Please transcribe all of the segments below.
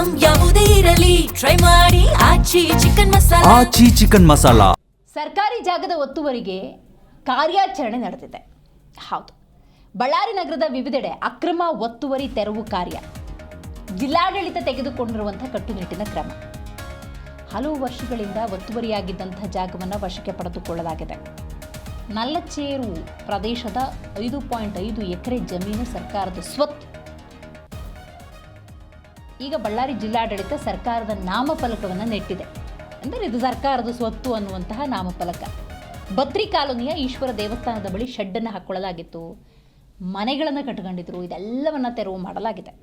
Item ಯಾವುದೇ ಇರಲಿ try ಮಾಡಿ ಆಚಿ ಚಿಕನ್ ಮಸಾಲಾ. ಸರ್ಕಾರಿ ಜಾಗದ ಒತ್ತುವರಿಗೆ ಕಾರ್ಯಾಚರಣೆ ನಡೆದಿದೆ. ಹೌದು, ಬಳ್ಳಾರಿ ನಗರದ ವಿವಿಧೆಡೆ ಅಕ್ರಮ ಒತ್ತುವರಿ ತೆರವು ಕಾರ್ಯ ಜಿಲ್ಲಾಡಳಿತ ತೆಗೆದುಕೊಂಡಿರುವಂತಹ ಕಟ್ಟುನಿಟ್ಟಿನ ಕ್ರಮ. ಹಲವು ವರ್ಷಗಳಿಂದ ಒತ್ತುವರಿಯಾಗಿದ್ದಂತಹ ಜಾಗವನ್ನು ವಶಕ್ಕೆ ಪಡೆದುಕೊಳ್ಳಲಾಗಿದೆ. ನಲ್ಲಚೇರು ಪ್ರದೇಶದ 5.5 ಎಕರೆ ಜಮೀನು ಸರ್ಕಾರದ ಸ್ವತ್ತು. ಈಗ ಬಳ್ಳಾರಿ ಜಿಲ್ಲಾಡಳಿತ ಸರ್ಕಾರದ ನಾಮಫಲಕವನ್ನು ನೆಟ್ಟಿದೆ. ಅಂದರೆ ಇದು ಸರ್ಕಾರದ ಸ್ವತ್ತು ಅನ್ನುವಂತಹ ನಾಮಫಲಕ. ಬತ್ರಿ ಕಾಲೋನಿಯ ಈಶ್ವರ ದೇವಸ್ಥಾನದ ಬಳಿ ಶೆಡ್ಡನ್ನು ಹಾಕ್ಕೊಳ್ಳಲಾಗಿತ್ತು. ಮನೆಗಳನ್ನು ಕಟ್ಕೊಂಡಿದ್ರು. ಇದೆಲ್ಲವನ್ನು ತೆರವು ಮಾಡಲಾಗಿದೆ.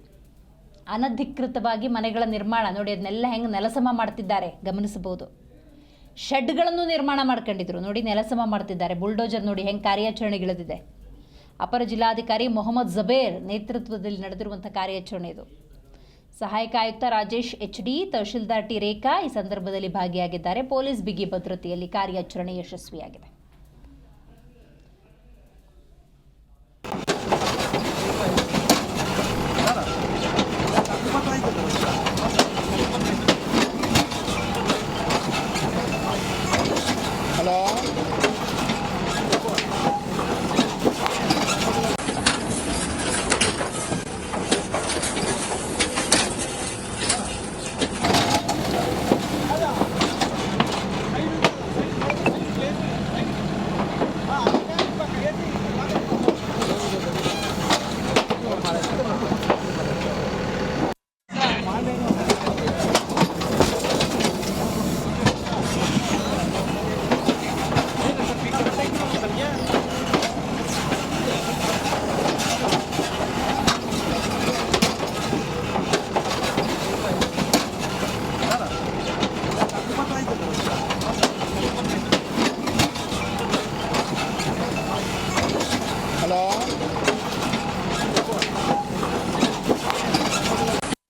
ಅನಧಿಕೃತವಾಗಿ ಮನೆಗಳ ನಿರ್ಮಾಣ ನೋಡಿ, ಅದನ್ನೆಲ್ಲ ಹೆಂಗೆ ನೆಲಸಮ ಮಾಡ್ತಿದ್ದಾರೆ ಗಮನಿಸಬಹುದು. ಶೆಡ್ಗಳನ್ನು ನಿರ್ಮಾಣ ಮಾಡ್ಕೊಂಡಿದ್ರು ನೋಡಿ, ನೆಲಸಮ ಮಾಡ್ತಿದ್ದಾರೆ. ಬುಲ್ಡೋಜರ್ ನೋಡಿ ಹೆಂಗೆ ಕಾರ್ಯಾಚರಣೆಗಿಳಿದಿದೆ. ಅಪರ ಜಿಲ್ಲಾಧಿಕಾರಿ ಮೊಹಮ್ಮದ್ ಜಬೇರ್ ನೇತೃತ್ವದಲ್ಲಿ ನಡೆದಿರುವಂಥ ಕಾರ್ಯಾಚರಣೆ ಇದು. ಸಹಾಯಕ ಆಯುಕ್ತ ರಾಜೇಶ್ HD, ತಹಶೀಲ್ದಾರ್ ಟಿ ರೇಖಾ ಈ ಸಂದರ್ಭದಲ್ಲಿ ಭಾಗಿಯಾಗಿದ್ದಾರೆ. ಪೊಲೀಸ್ ಬಿಗಿ ಭದ್ರತೆಯಲ್ಲಿ ಕಾರ್ಯಾಚರಣೆ ಯಶಸ್ವಿಯಾಗಿದೆ.